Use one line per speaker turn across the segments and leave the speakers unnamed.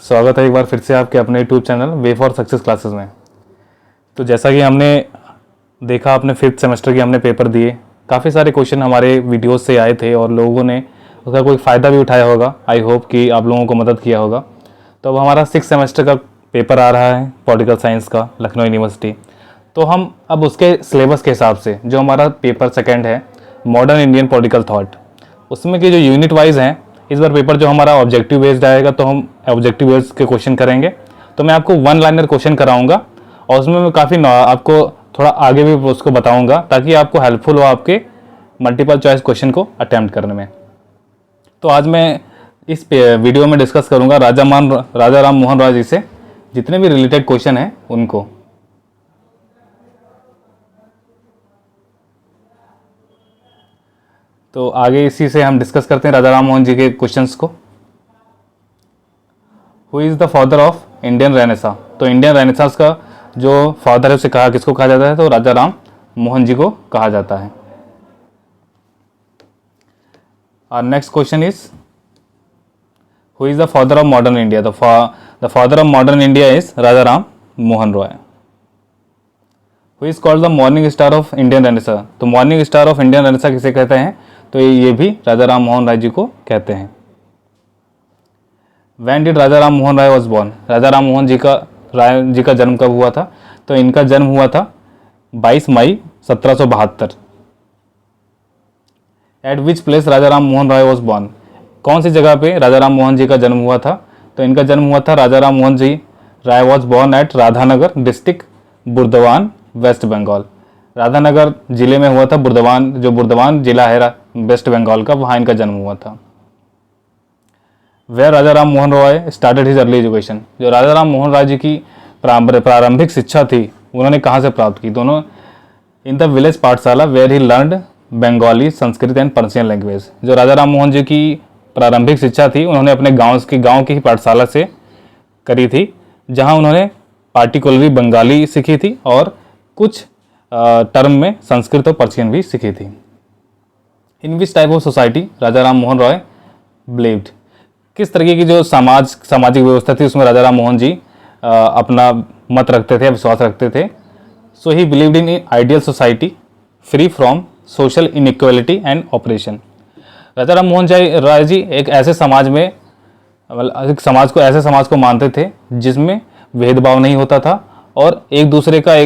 स्वागत है एक बार फिर से आपके अपने YouTube channel way for success classes में। तो जैसा कि हमने देखा, अपने 5th सेमेस्टर के हमने पेपर दिए, काफ़ी सारे क्वेश्चन हमारे वीडियोस से आए थे और लोगों ने उसका कोई फ़ायदा भी उठाया होगा। आई होप कि आप लोगों को मदद किया होगा। तो अब हमारा 6th सेमेस्टर का पेपर आ रहा है पॉलिटिकल साइंस का, लखनऊ यूनिवर्सिटी। तो हम अब उसके सिलेबस के हिसाब से जो हमारा पेपर 2nd है मॉडर्न इंडियन पॉलिटिकल थॉट, उसमें के जो यूनिट वाइज हैं, इस बार पेपर जो हमारा ऑब्जेक्टिव बेस्ड आएगा तो हम ऑब्जेक्टिव बेस्ड के क्वेश्चन करेंगे। तो मैं आपको 1 लाइनर क्वेश्चन कराऊंगा और उसमें मैं काफ़ी आपको थोड़ा आगे भी उसको बताऊंगा ताकि आपको हेल्पफुल हो आपके मल्टीपल चॉइस क्वेश्चन को अटैम्प्ट करने में। तो आज मैं इस वीडियो में डिस्कस करूंगा राजा राम मोहन राय जी से जितने भी रिलेटेड क्वेश्चन हैं उनको। तो आगे इसी से हम डिस्कस करते हैं राजा राम मोहन जी के क्वेश्चंस को। Who is the father of Indian renaissance? तो इंडियन रेनेसांस का जो फादर है उसे किसको कहा जाता है? तो राजा राम मोहन जी को कहा जाता है। और next question is who is the father of modern India? The father of modern India is Raja Ram Mohan Roy. Who is called the morning star of Indian renaissance? तो morning star of Indian renaissance किसे कहते हैं? तो ये भी राजा राम मोहन राय जी को कहते हैं। When did Raja Ram Mohan Rai was born? राजा राम मोहन जी का जन्म कब हुआ था? तो इनका जन्म हुआ था 22 मई 1772। At which place Raja Ram Mohan Rai was born? कौन सी जगह पे राजा राम मोहन जी का जन्म हुआ था? तो इनका जन्म हुआ था, Raja Ram Mohan ji Roy was born at Radhanagar district, Burdwan, West Bengal. Radhanagar जिले में हुआ था, जो बुर्दवान जिला है वेस्ट बंगाल का, वहाँ इनका जन्म हुआ था। Where Raja Ram Mohan Roy started his early education? जो राजा राम मोहन राय जी की प्रारंभिक शिक्षा थी उन्होंने कहाँ से प्राप्त की? दोनों in the village pathshala where he learned Bengali, Sanskrit and Persian language. जो राजा राम मोहन जी की प्रारंभिक शिक्षा थी उन्होंने अपने गांव की ही पाठशाला से करी थी, जहां उन्होंने पार्टिकुलरली बंगाली सीखी थी और कुछ टर्म में संस्कृत और पर्शियन भी सीखी थी। In which type of society Raja Ram Mohan Roy believed? किस तरीके की जो सामाजिक व्यवस्था थी उसमें राजा राम मोहन जी अपना मत रखते थे, विश्वास रखते थे। So he believed in ideal society free from social inequality and operation. Raja Ram Mohan Roy ji एक ऐसे समाज में ऐसे समाज को मानते थे जिसमें भेदभाव नहीं होता था और एक दूसरे का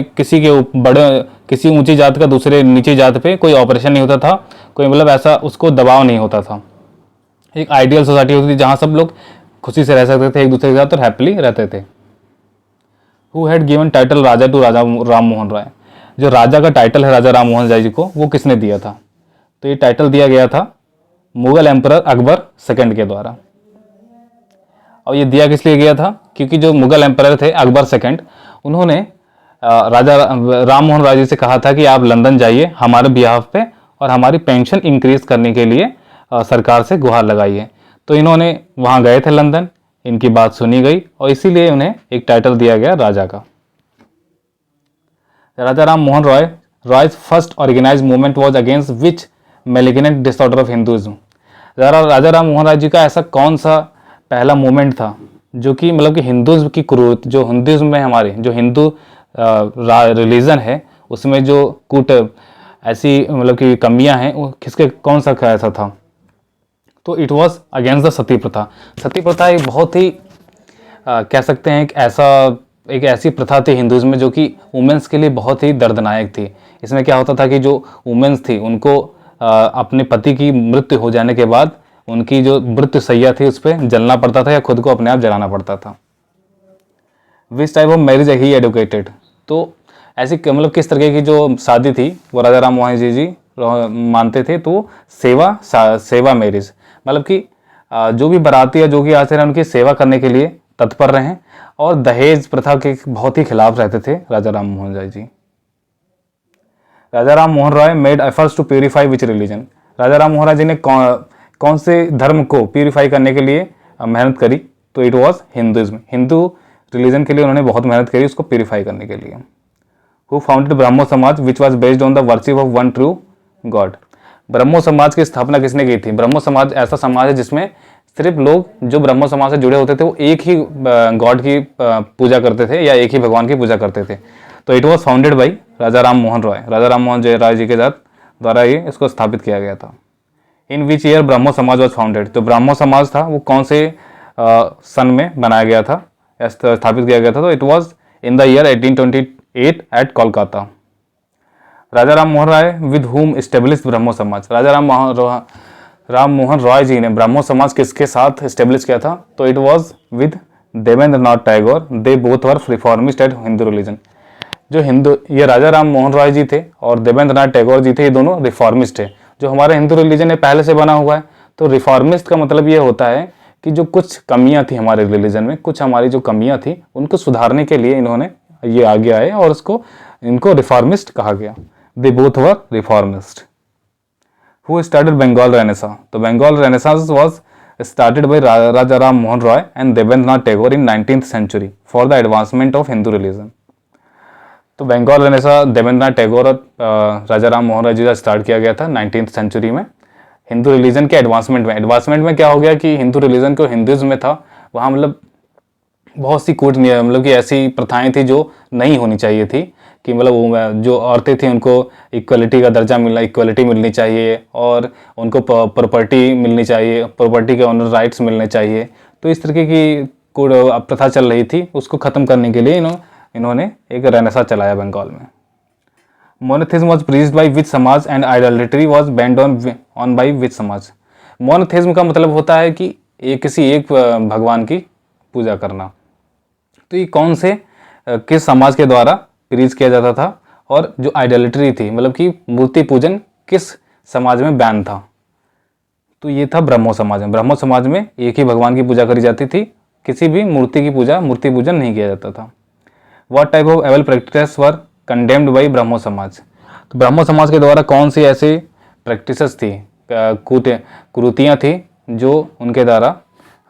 किसी ऊंची जात का दूसरे नीची जात पे कोई ऑपरेशन नहीं होता था, कोई ऐसा उसको दबाव नहीं होता था। एक आइडियल सोसाइटी होती थी जहां सब लोग खुशी से रह सकते थे एक दूसरे के साथ और हैप्पीली रहते थे। Who had given title raja to Raja Ram Mohan Roy? जो राजा का टाइटल है राजा राम मोहन राय जी को, वो किसने दिया था? तो ये टाइटल दिया गया था मुगल एम्परर अकबर II के द्वारा। और ये दिया किस लिए गया था? क्योंकि जो मुगल एम्परर थे अकबर II, उन्होंने राजा राम मोहन राय जी से कहा था कि आप लंदन जाइए हमारे बिहाफ पे और हमारी पेंशन इंक्रीज करने के लिए सरकार से गुहार लगाइए। तो इन्होंने वहाँ गए थे लंदन, इनकी बात सुनी गई और इसीलिए उन्हें एक टाइटल दिया गया राजा का। Raja Ram Mohan Roy's first organise movement was against which malignant disorder of Hinduism? Raja Ram Mohan Roy ji का ऐसा कौन सा पहला मूवमेंट था जो कि कि हिंदुइज्म की क्रूरता, जो हिंदुइज्म में हमारे जो हिंदू रिलीजन है उसमें जो ऐसी कि कमियां हैं, वो कौन सा ऐसा था? तो इट वॉज अगेंस्ट द सती प्रथा। सती प्रथा एक बहुत ही कह सकते हैं एक ऐसी प्रथा थी हिंदुइज्म में जो कि वुमेन्स के लिए बहुत ही दर्दनायक थी। इसमें क्या होता था कि जो वुमेन्स थी उनको अपने पति की मृत्यु हो जाने के बाद उनकी जो मृत्यु सैया थी उस पर जलना पड़ता था या खुद को अपने आप जलाना पड़ता था। विच type of marriage he educated? तो ऐसी किस तरीके की जो शादी थी वो राजा राम मोहन जी मानते थे? तो सेवा मैरिज, कि जो भी बाराती या जो भी आते रहे उनकी सेवा करने के लिए तत्पर रहे और दहेज प्रथा के बहुत ही खिलाफ रहते थे Raja Ram Mohan Roy ji. Raja Ram Mohan Roy made efforts to purify which religion? Raja Ram Mohan Roy ji ने कौन से धर्म को प्यूरिफाई करने के लिए मेहनत करी? तो it was Hinduism. Hindu religion के लिए उन्होंने बहुत मेहनत करी उसको प्यूरिफाई करने के लिए। Who founded Brahmo Samaj which was based on the worship of one true god? Brahmo Samaj की स्थापना किसने की थी? ब्रह्मो समाज ऐसा समाज है जिसमें सिर्फ लोग जो ब्रह्मो समाज से जुड़े होते थे वो एक ही गॉड की पूजा करते थे या एक ही भगवान की पूजा करते थे। तो it was founded by Raja Ram Mohan Roy, राजा राम मोहन राय जी के द्वारा ये इसको स्थापित किया गया था। इन विच ईयर ब्रह्मो समाज वॉज फाउंडेड, तो ब्रह्मो समाज था वो कौन से सन में बनाया गया था, स्थापित किया गया था? तो it was in the year 1828 at Kolkata. Raja Ram Mohan Roy with whom establish Brahmo Samaj, Raja Ram Mohan Roy जी ने ब्रह्मो समाज किसके साथ एस्टेब्लिश किया था? तो it was with Devendra Nath Tagore, they both were reformist at Hindu religion. जो हिंदू, ये राजा राम मोहन रॉय जी थे और देवेंद्र नाथ टैगोर जी थे, ये दोनों रिफॉर्मिस्ट है। जो हमारे हिंदू रिलीजन है पहले से बना हुआ है, तो रिफॉर्मिस्ट का मतलब ये होता है कि जो कुछ कमियां थी हमारे रिलीजन में, कुछ हमारी जो कमियां थी उनको सुधारने के लिए इन्होंने ये आगे आए और इनको रिफॉर्मिस्ट कहा गया। They both were reformist. Who started Bengal renaissance, तो Bengal renaissance was started by Raja Ram Mohan Roy and Devendranath Tagore in 19th century for the advancement of Hindu religion। तो बंगाल रेनेसा देवेंद्रनाथ टैगोर और राजा राम मोहन राय जी का स्टार्ट किया गया था 19th सेंचुरी में Hindu religion के advancement में। एडवांसमेंट में क्या हो गया कि हिंदू रिलीजन को हिंदुइज्म में था, वहाँ मतलब बहुत सी कूट मतलब कि ऐसी प्रथाएं थी जो नहीं होनी चाहिए थी, कि मतलब वो जो औरतें थी उनको इक्वलिटी का दर्जा मिलना, इक्वलिटी मिलनी चाहिए और उनको प्रॉपर्टी मिलनी चाहिए, प्रॉपर्टी के ऑनर राइट्स मिलने चाहिए। तो इस तरीके की प्रथा चल रही थी, उसको ख़त्म करने के लिए इन्होंने एक रेनेसा चलाया बंगाल में। Monotheism was preached by which Samaj and idolatry was banned on by which Samaj. Monotheism का मतलब होता है कि किसी एक भगवान की पूजा करना। तो ये कौन से किस समाज के द्वारा प्रीच किया जाता था, और जो आइडोलेट्री थी मतलब कि मूर्ति पूजन किस समाज में बैन था? तो ये था ब्रह्मो समाज में। ब्रह्मो समाज में एक ही भगवान की पूजा करी जाती थी, किसी भी मूर्ति पूजन नहीं किया जाता था। What type of evil practices were condemned by Brahmo Samaj, तो ब्रह्मो समाज के द्वारा कौन सी ऐसी प्रैक्टिसेस थी, कुरीतियाँ थी जो उनके द्वारा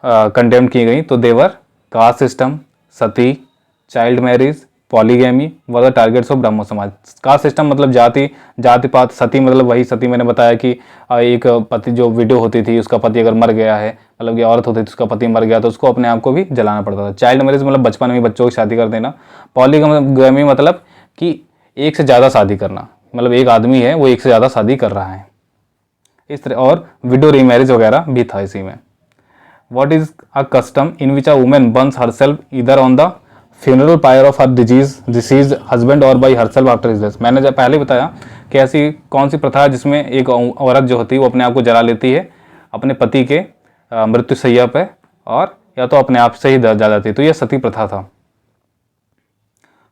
कंडेम्ड की गई? तो they were caste system, sati, child marriage, polygamy were the targets of Brahmo Samaj. Caste system मतलब जातिपात, सती मतलब वही सती मैंने बताया कि एक पति जो विडो होती थी उसका पति अगर मर गया है, मतलब कि औरत होती थी उसका पति मर गया तो उसको अपने आप को भी जलाना पड़ता था। चाइल्ड मैरिज मतलब बचपन में बच्चों की शादी कर देना। पॉलीगैमी मतलब कि एक से ज़्यादा शादी करना, मतलब एक आदमी है वो एक से ज़्यादा शादी कर रहा है इस तरह। और विडो रीमैरिज वगैरह भी था इसी में। What is a custom in which a woman burns herself either on the funeral pyre of her deceased husband or by herself after his death। मैंने जब पहले बताया कि ऐसी कौन सी प्रथा है जिसमें एक औरत जो होती है वो अपने आप को जला लेती है अपने पति के मृत्यु शैया पे, और या तो अपने आप से ही जला जाती है, तो यह सती प्रथा था।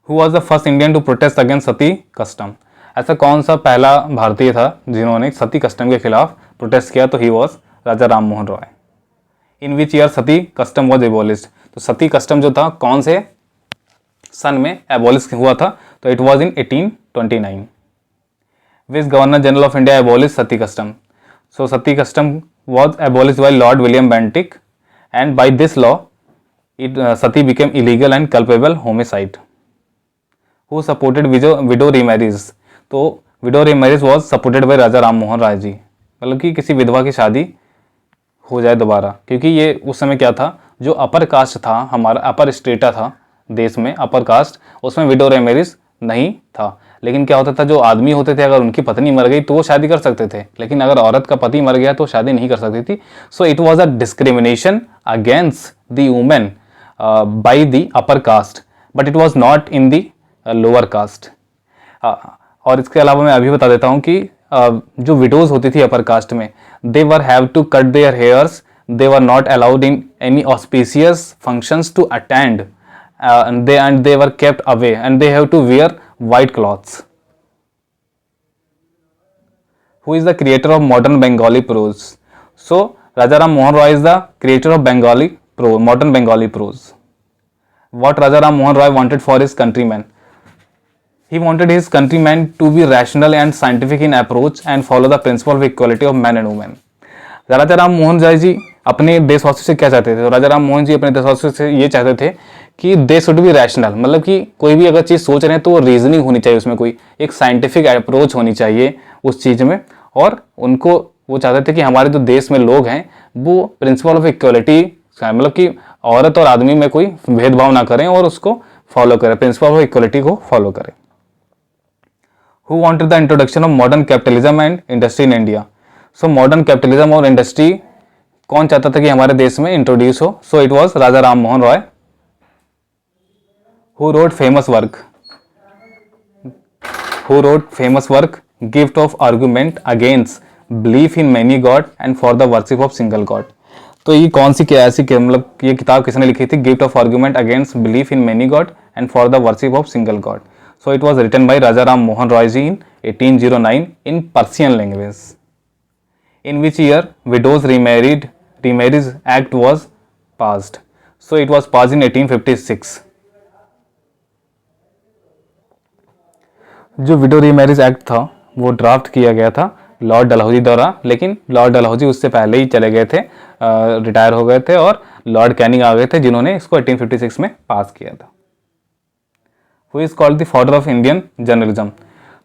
Who was the first Indian to protest against Sati custom, ऐसा कौन सा पहला भारतीय था जिन्होंने सती कस्टम के खिलाफ प्रोटेस्ट किया? तो he was Raja Ram Mohan Roy. In which year Sati custom was एबोलिश्ड, तो सती कस्टम जो था कौन से सन में एबोलिश हुआ था? तो it was in 1829। Which governor general of India abolish sati custom, so sati custom was abolished by Lord William Bentinck and by this law it sati became illegal and culpable homicide. Who supported widow remarriage, so widow remarriage was supported by Raja Ram Mohan Roy ji, मतलब कि किसी विधवा की शादी हो जाए दोबारा, क्योंकि ये उस समय क्या था, जो अपर कास्ट था हमारा, अपर स्टेटा था देश में, अपर कास्ट, उसमें विडो रीमैरिज नहीं था। लेकिन क्या होता था, जो आदमी होते थे अगर उनकी पत्नी मर गई तो वो शादी कर सकते थे, लेकिन अगर औरत का पति मर गया तो शादी नहीं कर सकती थी। सो it was a discrimination against the women by the upper caste, but it was not in the lower caste. और इसके अलावा मैं अभी बता देता हूँ कि जो विडोज होती थी अपर कास्ट में, they were have to cut their hairs, they were not allowed in any auspicious functions to attend, and they were kept away and they have to wear white cloths. Who is the creator of modern Bengali prose? So Raja Ram Mohan Roy is the creator of modern Bengali prose. What Raja Ram Mohan Roy wanted for his countrymen? He wanted his countrymen to be rational and scientific in approach and follow the principle of equality of men and women. राजा राम मोहन राय जी अपने देशवासियों से क्या चाहते थे? तो राजा राम मोहन जी अपने देशवासियों से ये चाहते थे कि दे शुड बी रैशनल, मतलब कि कोई भी अगर चीज़ सोच रहे हैं तो रीजनिंग होनी चाहिए, उसमें कोई एक साइंटिफिक अप्रोच होनी चाहिए उस चीज़ में। और उनको वो चाहते थे कि हमारे जो देश में लोग हैं वो प्रिंसिपल ऑफ इक्वलिटी, मतलब कि औरत और आदमी में कोई भेदभाव ना करें और उसको फॉलो करें, प्रिंसिपल ऑफ इक्वलिटी को फॉलो करें। Who wanted the introduction of modern capitalism and industry in India? So modern capitalism और इंडस्ट्री कौन चाहता था कि हमारे देश में इंट्रोड्यूस हो? सो it was Raja Ram Mohan Roy. Who wrote famous work gift of argument against belief in many god and for the worship of single God? तो ये कौन सी क्या ऐसी मतलब ये किताब किसने लिखी थी? Gift of argument against belief in many god and for the worship of single god. So it was written by Raja Ram Mohan Roy ji in 1809 in Persian language. In which year widows remarriage act was passed? So it was passed in 1856. जो window remarriage act था वो draft किया गया था Lord Dalhousie द्वारा, लेकिन Lord Dalhousie उससे पहले ही चले गए थे, रिटायर हो गए थे और लॉर्ड कैनिंग आ गए थे जिन्होंने इसको 1856 में पास किया था। Who is called the father of Indian journalism?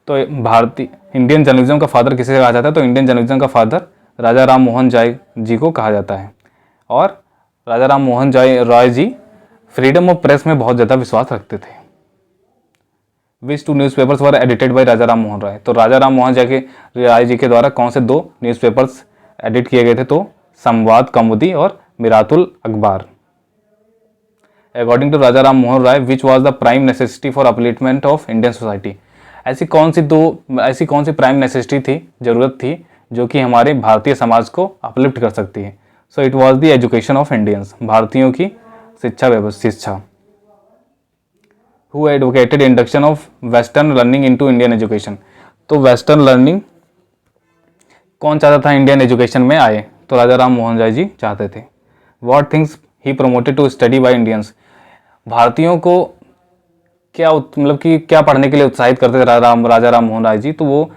तो भारतीय इंडियन जर्नलिज्म का फादर किसे कहा जाता है? तो इंडियन जर्नलिज्म का फादर राजा राम मोहन रॉय जी को कहा जाता है। और राजा राम मोहन रॉय जी फ्रीडम ऑफ प्रेस में बहुत ज़्यादा विश्वास रखते थे। विच 2 newspapers were edited by Raja Ram Mohan Roy? तो राजा राम मोहन रॉय जी के द्वारा कौन से 2 न्यूज़पेपर्स एडिट किए गए थे? तो संवाद कौमुदी और Miratul Akhbar. According to Raja Ram Mohan Roy which was the prime necessity for upliftment of Indian society? ऐसी कौन सी प्राइम नेसेसिटी थी, जरूरत थी जो कि हमारे भारतीय समाज को अपलिफ्ट कर सकती है? सो it was the education of Indians, भारतीयों की शिक्षा। Who advocated induction of western learning into Indian education? तो वेस्टर्न लर्निंग कौन चाहता था इंडियन एजुकेशन में आए? तो राजा राम मोहन रॉय जी चाहते थे। What things he promoted to study by Indians? भारतीयों को क्या मतलब कि क्या पढ़ने के लिए उत्साहित करते थे राजा राम मोहन रॉय जी? तो वो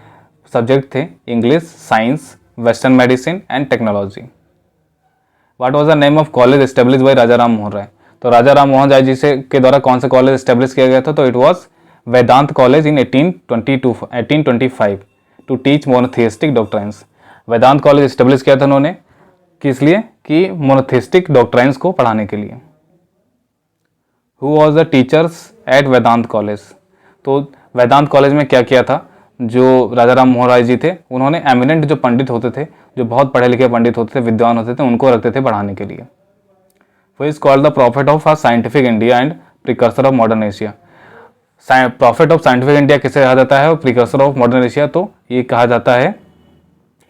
सब्जेक्ट थे English, science, western medicine and technology. What was the name of college establish by Raja Ram Mohan Roy? तो राजा राम मोहन रॉय जी के द्वारा कौन सा कॉलेज एस्टेब्लिश किया गया था? तो it was Vedanta college in 1825 to teach monotheistic doctrines. Vedanta college establish किया था उन्होंने किस लिए? कि मोनोथिस्टिक डॉक्ट्राइन्स को पढ़ाने के लिए। Who was the teachers at Vedanta college? तो वेदांत कॉलेज में क्या किया था जो राजा राम मोहन रॉय जी थे? उन्होंने एमिनेंट जो पंडित होते थे, जो बहुत पढ़े लिखे पंडित होते थे, विद्वान होते थे, उनको रखते थे पढ़ाने के लिए। Who is called the profit of scientific India and precursor of modern Asia? Profit of scientific India किसे कहा जाता है और प्रिकर्सर ऑफ मॉडर्न एशिया? तो ये कहा जाता है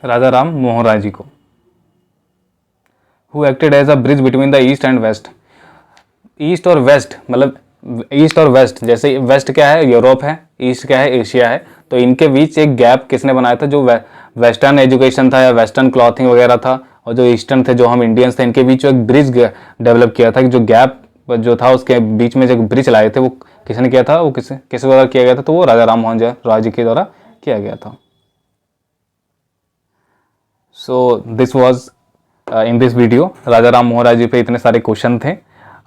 राजा राम मोहन रॉय जी को। Who acted as a bridge between the east and west? East और वेस्ट मतलब ईस्ट और वेस्ट, जैसे वेस्ट क्या है? यूरोप है, ईस्ट क्या है? एशिया है। तो इनके बीच एक गैप किसने बनाया था? जो वेस्टर्न एजुकेशन था या वेस्टर्न क्लॉथिंग वगैरह था, और जो ईस्टर्न थे, जो हम इंडियंस थे, इनके बीच एक ब्रिज डेवलप किया था। कि जो गैप जो था उसके बीच में जो ब्रिज लाए थे वो किसने किया था? वो किस द्वारा किया गया था? तो वो राजा राम मोहन रॉय जी के द्वारा किया गया था। So this was in this video Raja Ram Mohan Roy ji पे इतने सारे क्वेश्चन थे।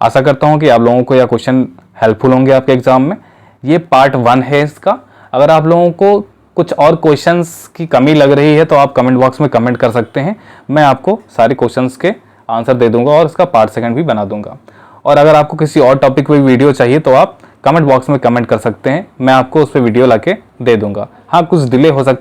आशा करता हूँ कि आप लोगों को यह क्वेश्चन हेल्पफुल होंगे आपके एग्जाम में। ये पार्ट 1 है इसका। अगर आप लोगों को कुछ और क्वेश्चंस की कमी लग रही है तो आप कमेंट बॉक्स में कमेंट कर सकते हैं, मैं आपको सारे क्वेश्चंस के आंसर दे दूंगा और इसका पार्ट 2 भी बना दूंगा। और अगर आपको किसी और टॉपिक पे वीडियो चाहिए तो आप कमेंट बॉक्स में कमेंट कर सकते हैं, मैं आपको उस पर वीडियो लाके दे दूंगा। हाँ, कुछ डिले हो सकता है।